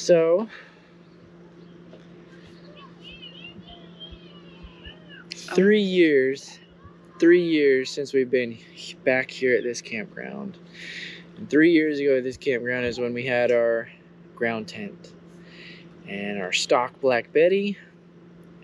So, 3 years since we've been back here at this campground. And 3 years ago at this campground is when we had our ground tent and our stock Black Betty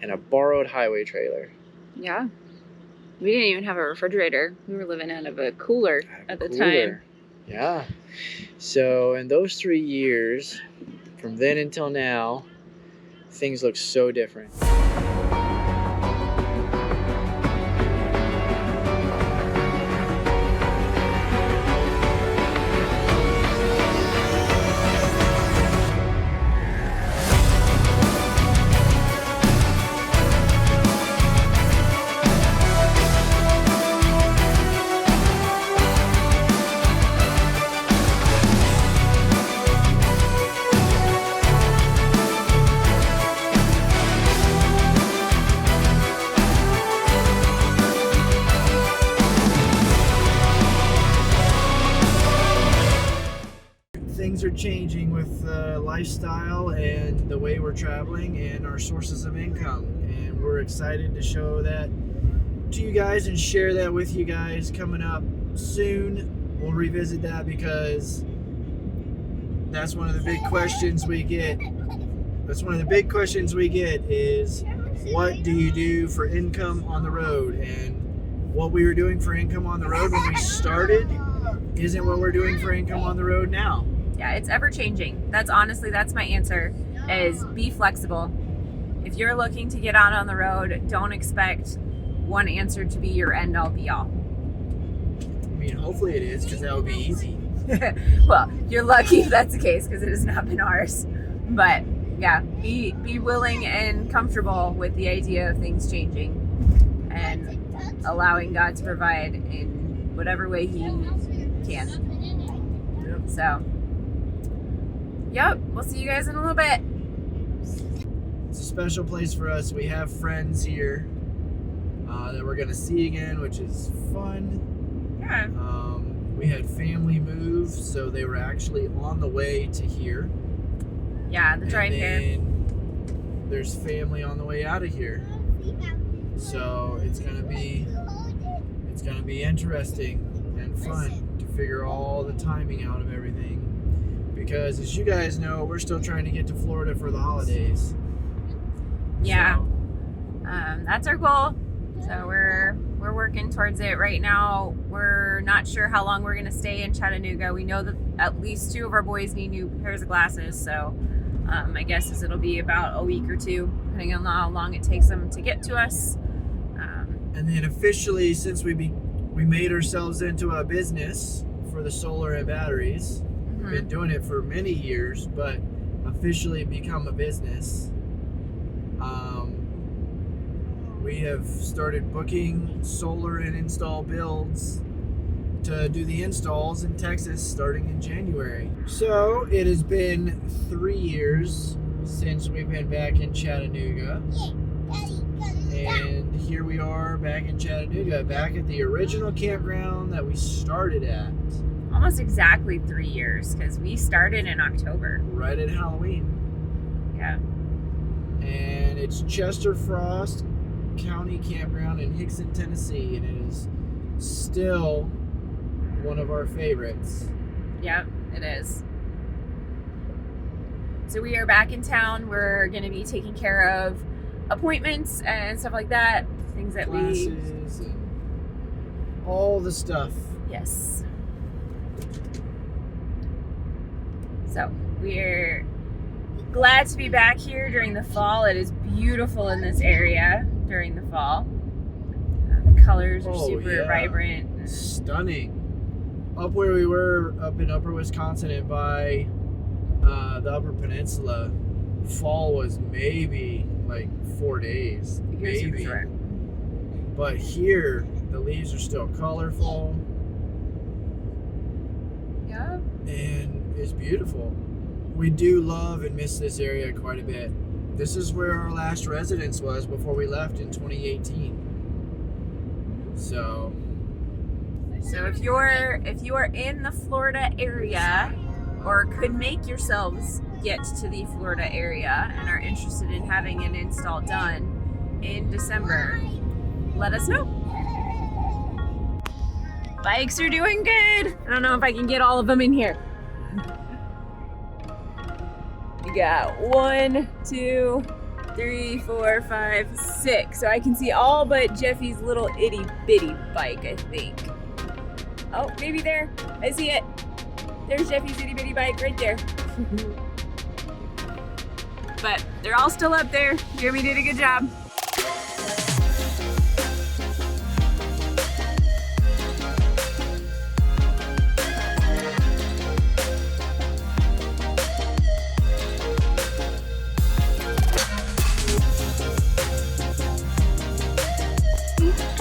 and a borrowed highway trailer. Yeah. We didn't even have a refrigerator. We were living out of a cooler at the time. Yeah. So in those 3 years, from then until now, things look so different. Things are changing with lifestyle and the way we're traveling and our sources of income, and we're excited to show that to you guys and share that with you guys coming up soon. We'll revisit that because that's one of the big questions we get. Is what do you do for income on the road? And what we were doing for income on the road when we started isn't what we're doing for income on the road now. Yeah, it's ever changing. That's my answer, is be flexible. If you're looking to get out on the road, don't expect one answer to be your end all be all. I mean, hopefully it is, because that would be easy. Well, you're lucky if that's the case, because it has not been ours. But yeah, be willing and comfortable with the idea of things changing and allowing God to provide in whatever way He can. Yep. So, yep, we'll see you guys in a little bit. It's a special place for us. We have friends here that we're going to see again, which is fun. Yeah. We had family move, so they were actually on the way to here. Yeah, the drive here. And there's family on the way out of here. So it's gonna be interesting and fun to figure all the timing out of everything. Because as you guys know, we're still trying to get to Florida for the holidays. Yeah. So, that's our goal. So we're working towards it right now. We're not sure how long we're gonna stay in Chattanooga. We know that at least 2 of our boys need new pairs of glasses, so my guess is it'll be about a week or 2, depending on how long it takes them to get to us. And then officially, since we made ourselves into a business for the solar and batteries, we've been doing it for many years, but officially become a business. We have started booking solar and install builds to do the installs in Texas starting in January. So it has been 3 years since we've been back in Chattanooga. And here we are back in Chattanooga, back at the original campground that we started at. Almost exactly 3 years, because we started in October. Right at Halloween. Yeah. And it's Chester Frost County Campground in Hickson, Tennessee, and it is still one of our favorites. Yep, it is. So we are back in town. We're going to be taking care of appointments and stuff like that. Things that Classes and all the stuff. Yes. So we're glad to be back here during the fall. It is beautiful in this area during the fall. The colors are super vibrant. Stunning. Up where we were, up in upper Wisconsin and by the Upper Peninsula, fall was maybe like 4 days. Maybe. But here, the leaves are still colorful. Yeah. And it's beautiful. We do love and miss this area quite a bit. This is where our last residence was before we left in 2018. So if you are in the Florida area or could make yourselves get to the Florida area and are interested in having an install done in December, let us know. Bikes are doing good. I don't know if I can get all of them in here. We got 1, 2, 3, 4, 5, 6. So I can see all but Jeffy's little itty bitty bike, I think. Oh, maybe there. I see it. There's Jeffy's itty bitty bike right there. But they're all still up there. Jeremy did a good job.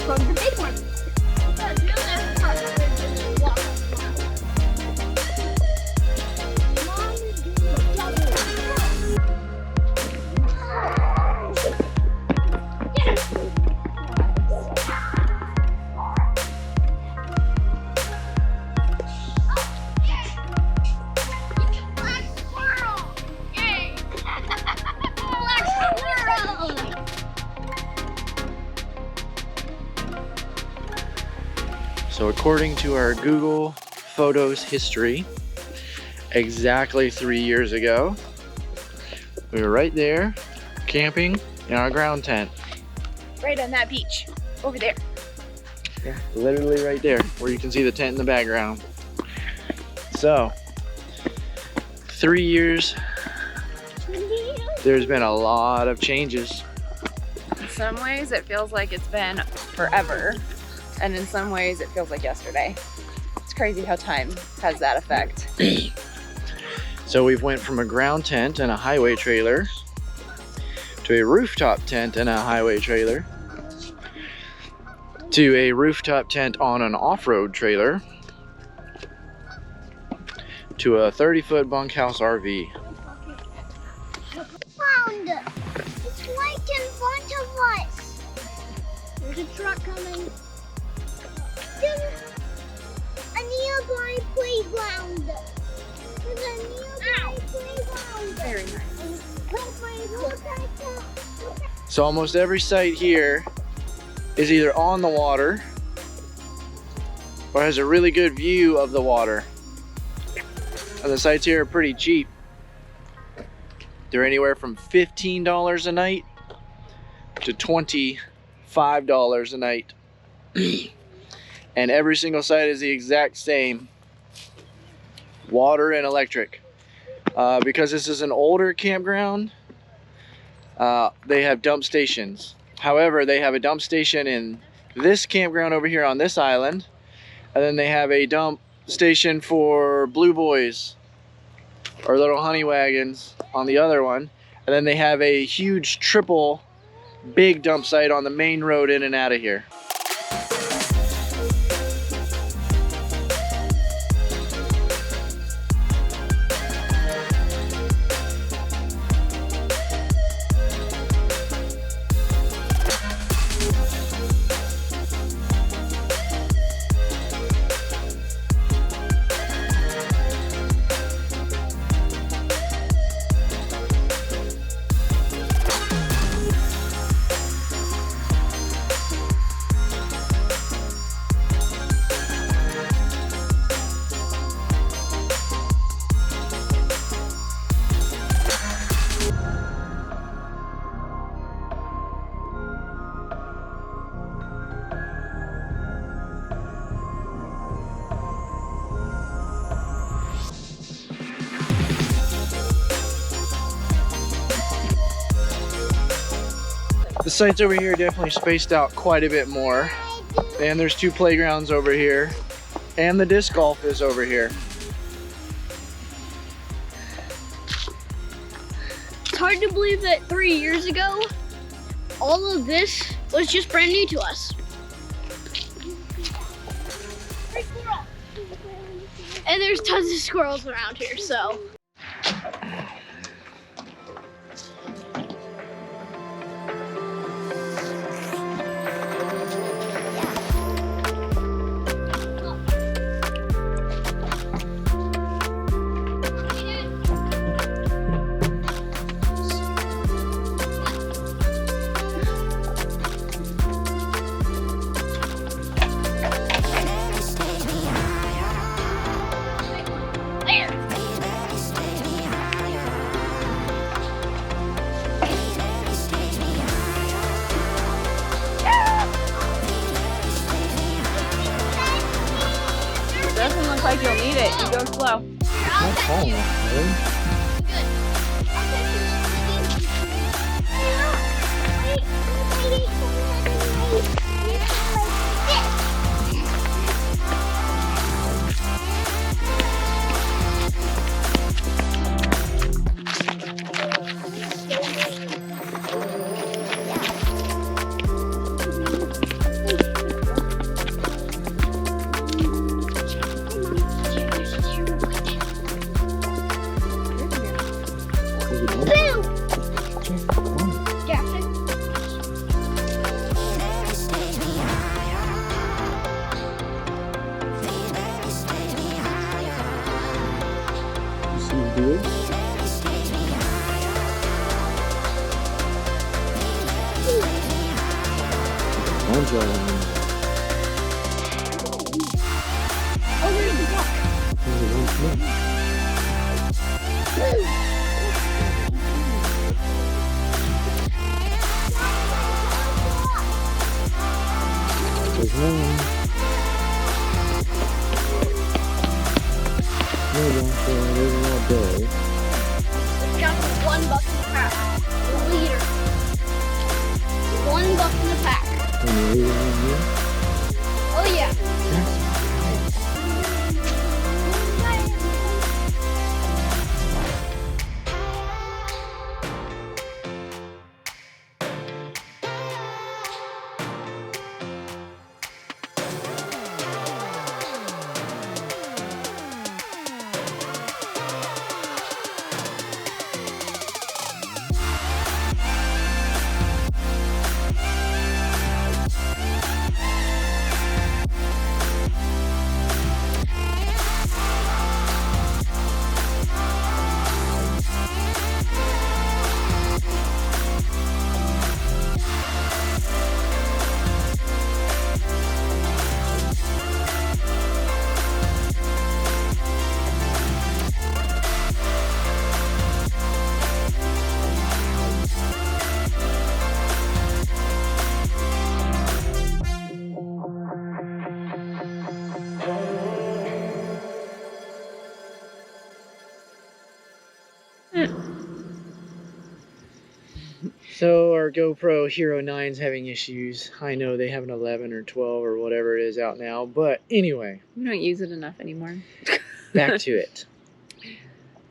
The big one. So according to our Google Photos history, exactly 3 years ago, we were right there camping in our ground tent. Right on that beach, over there. Yeah, literally right there, where you can see the tent in the background. So, 3 years, there's been a lot of changes. In some ways, it feels like it's been forever. And in some ways, it feels like yesterday. It's crazy how time has that effect. So we've went from a ground tent and a highway trailer to a rooftop tent and a highway trailer to a rooftop tent on an off-road trailer to a 30-foot bunkhouse RV. Found it. It's right in front of us. There's a truck coming. There's a nearby playground. There's a nearby playground. Very nice. Look at that. So almost every site here is either on the water or has a really good view of the water. And the sites here are pretty cheap. They're anywhere from $15 a night to $25 a night. And every single site is the exact same. Water and electric. Because this is an older campground, they have dump stations. However, they have a dump station in this campground over here on this island, and then they have a dump station for blue boys or little honey wagons on the other one, and then they have a huge triple big dump site on the main road in and out of here. The sites over here are definitely spaced out quite a bit more. And there's 2 playgrounds over here. And the disc golf is over here. It's hard to believe that 3 years ago, all of this was just brand new to us. And there's tons of squirrels around here, so. need it. You go slow. Not tall enough, really. Good. I'll got $1 in the pack. The leader. $1 in the pack. Oh yeah. So our GoPro Hero 9's having issues. I know they have an 11 or 12 or whatever it is out now, but anyway. We don't use it enough anymore. Back to it.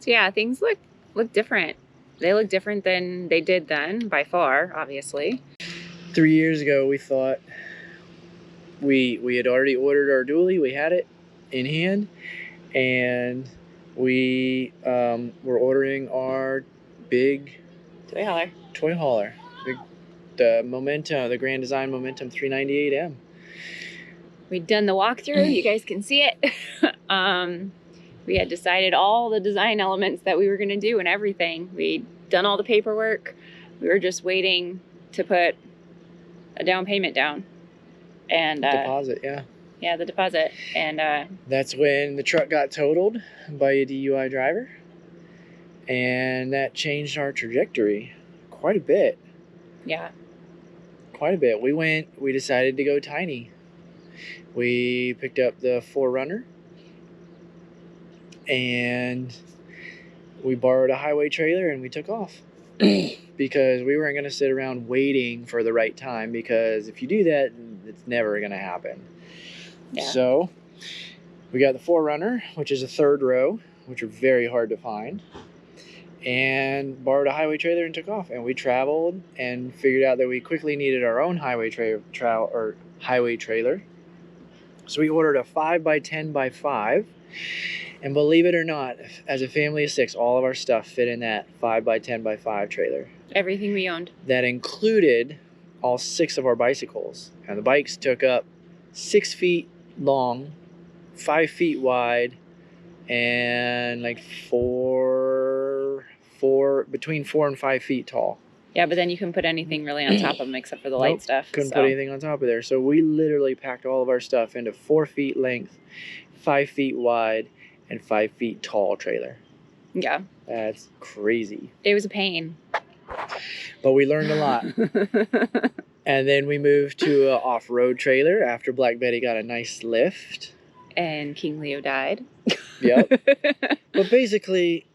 So yeah, things look different. They look different than they did then, by far, obviously. 3 years ago, we thought we had already ordered our dually. We had it in hand, and we were ordering our big toy hauler, the Grand Design Momentum 398M. We'd done the walkthrough. You guys can see it. We had decided all the design elements that we were going to do and everything. We'd done all the paperwork. We were just waiting to put a down payment down. And Deposit, yeah. Yeah, the deposit. And that's when the truck got totaled by a DUI driver. And that changed our trajectory quite a bit. Yeah. Quite a bit. We decided to go tiny. We picked up the 4Runner. And we borrowed a highway trailer and we took off. Because we weren't going to sit around waiting for the right time, because if you do that, it's never going to happen. Yeah. So we got the 4Runner, which is a third row, which are very hard to find, and borrowed a highway trailer and took off. And we traveled and figured out that we quickly needed our own highway trailer. So we ordered a 5x10x5. And believe it or not, as a family of 6, all of our stuff fit in that 5x10x5 trailer. Everything we owned. That included all 6 of our bicycles. And the bikes took up 6 feet long, 5 feet wide, and like between 4 and 5 feet tall. Yeah, but then you couldn't put anything really on top of them except for the light stuff. Couldn't put anything on top of there. So we literally packed all of our stuff into 4 feet length, 5 feet wide, and 5 feet tall trailer. Yeah. That's crazy. It was a pain. But we learned a lot. And then we moved to an off-road trailer after Black Betty got a nice lift. And King Leo died. Yep. But basically,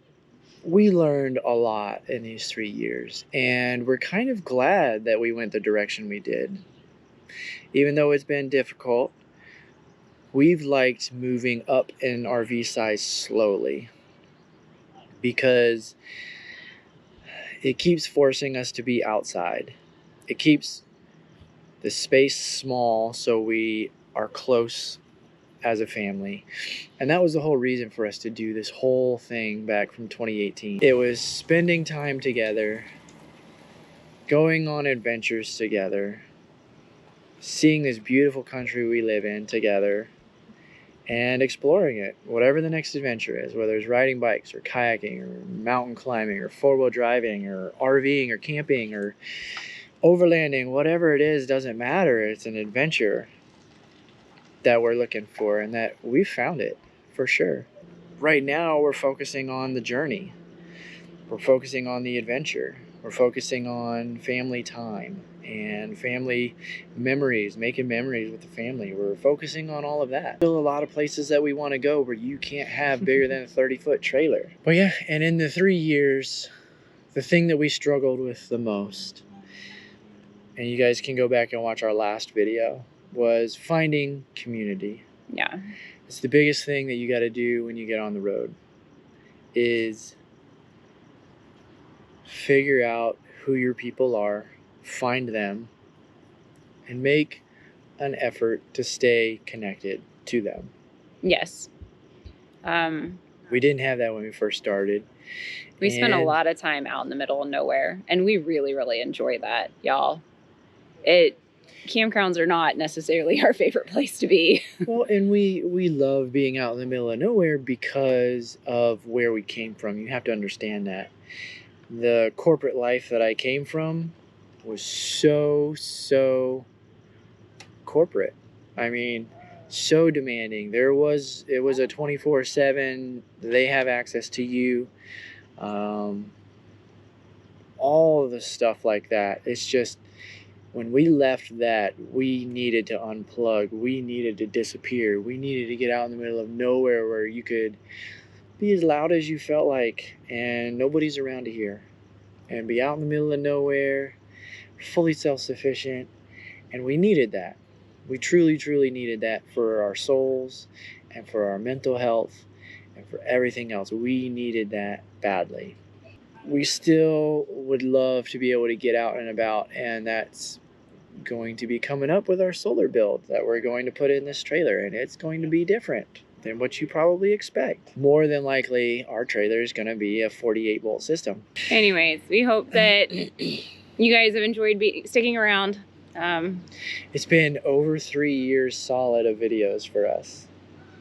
we learned a lot in these 3 years, and we're kind of glad that we went the direction we did. Even though it's been difficult, we've liked moving up in RV size slowly because it keeps forcing us to be outside. It keeps the space small so we are close as a family. And that was the whole reason for us to do this whole thing back from 2018. It was spending time together, going on adventures together, seeing this beautiful country we live in together, and exploring it, whatever the next adventure is, whether it's riding bikes or kayaking or mountain climbing or four-wheel driving or RVing or camping or overlanding, whatever it is, doesn't matter. It's an adventure that we're looking for, and that we found it for sure. Right now, we're focusing on the journey. We're focusing on the adventure. We're focusing on family time and family memories, making memories with the family. We're focusing on all of that. Still a lot of places that we want to go where you can't have bigger than a 30-foot trailer. But yeah, and in the 3 years, the thing that we struggled with the most, and you guys can go back and watch our last video, was finding community. Yeah. It's the biggest thing that you got to do when you get on the road, is figure out who your people are, find them, and make an effort to stay connected to them. Yes. We didn't have that when we first started. We spent a lot of time out in the middle of nowhere, and we really, really enjoy that, y'all. Campgrounds are not necessarily our favorite place to be. Well, and we love being out in the middle of nowhere because of where we came from. You have to understand that. The corporate life that I came from was so corporate. I mean, so demanding. It was a 24/7, they have access to you. All of the stuff like that. It's just, when we left that, we needed to unplug. We needed to disappear. We needed to get out in the middle of nowhere where you could be as loud as you felt like and nobody's around to hear. And be out in the middle of nowhere, fully self-sufficient. And we needed that. We truly needed that for our souls and for our mental health and for everything else. We needed that badly. We still would love to be able to get out and about, and that's going to be coming up with our solar build that we're going to put in this trailer, and it's going to be different than what you probably expect. More than likely, our trailer is going to be a 48-volt system. Anyways, we hope that you guys have enjoyed sticking around. It's been over 3 years solid of videos for us.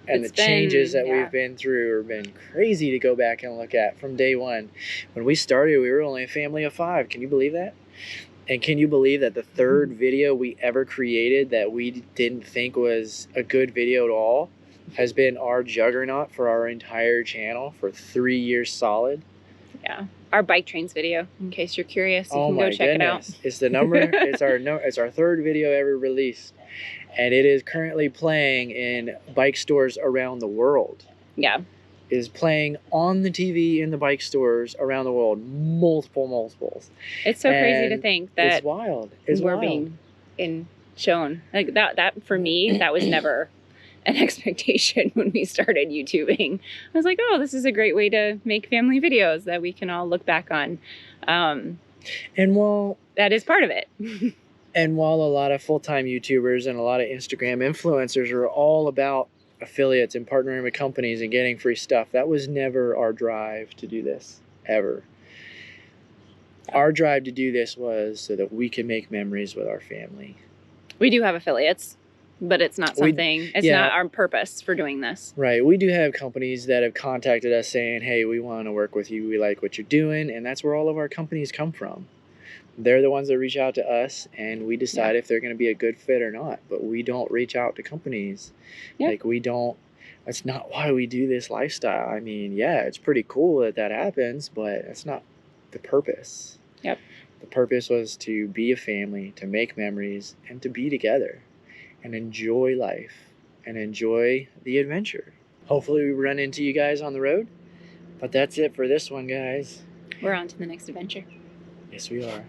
And the changes that we've been through have been crazy to go back and look at from day one. When we started, we were only a family of 5. Can you believe that? And can you believe that the third video we ever created that we didn't think was a good video at all has been our juggernaut for our entire channel for 3 years solid? Yeah. Our bike trains video, in case you're curious, you can go check it out. It's the number. It's our third video ever released. And it is currently playing in bike stores around the world. Yeah. It is playing on the TV in the bike stores around the world. Multiples. It's so crazy to think that it's wild. We're being shown. Like that for me, that was never an expectation when we started YouTubing. I was like, oh, this is a great way to make family videos that we can all look back on. And while that is part of it. And while a lot of full-time YouTubers and a lot of Instagram influencers are all about affiliates and partnering with companies and getting free stuff, that was never our drive to do this, ever. Our drive to do this was so that we can make memories with our family. We do have affiliates, but it's not something, it's not our purpose for doing this. Right. We do have companies that have contacted us saying, hey, we want to work with you. We like what you're doing. And that's where all of our companies come from. They're the ones that reach out to us, and we decide if they're going to be a good fit or not. But we don't reach out to companies. Like, we don't, that's not why we do this lifestyle. I mean, yeah, it's pretty cool that that happens, but that's not the purpose. Yep. The purpose was to be a family, to make memories, and to be together and enjoy life and enjoy the adventure. Hopefully we run into you guys on the road. But that's it for this one, guys. We're on to the next adventure. Yes, we are.